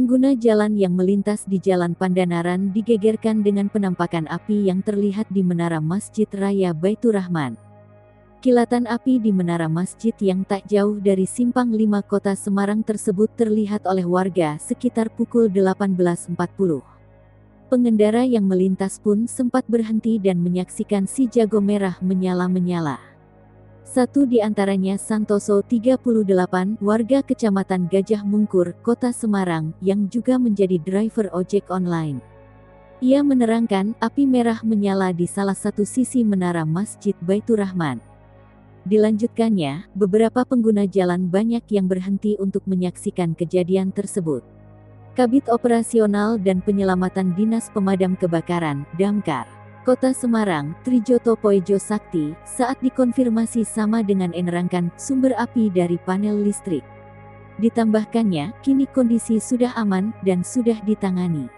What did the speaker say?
Pengguna jalan yang melintas di Jalan Pandanaran digegerkan dengan penampakan api yang terlihat di Menara Masjid Raya Baitur Rahman. Kilatan api di menara masjid yang tak jauh dari Simpang 5 Kota Semarang tersebut terlihat oleh warga sekitar pukul 18.40. Pengendara yang melintas pun sempat berhenti dan menyaksikan si jago merah menyala-menyala. Satu di antaranya Santoso 38, warga Kecamatan Gajah Mungkur, Kota Semarang, yang juga menjadi driver ojek online. Ia menerangkan, api merah menyala di salah satu sisi menara Masjid Baitur Rahman. Dilanjutkannya, beberapa pengguna jalan banyak yang berhenti untuk menyaksikan kejadian tersebut. Kabid Operasional dan Penyelamatan Dinas Pemadam Kebakaran, Damkar, Kota Semarang, Trijoto Poejo Sakti, saat dikonfirmasi sama dengan menerangkan sumber api dari panel listrik. Ditambahkannya, kini kondisi sudah aman dan sudah ditangani.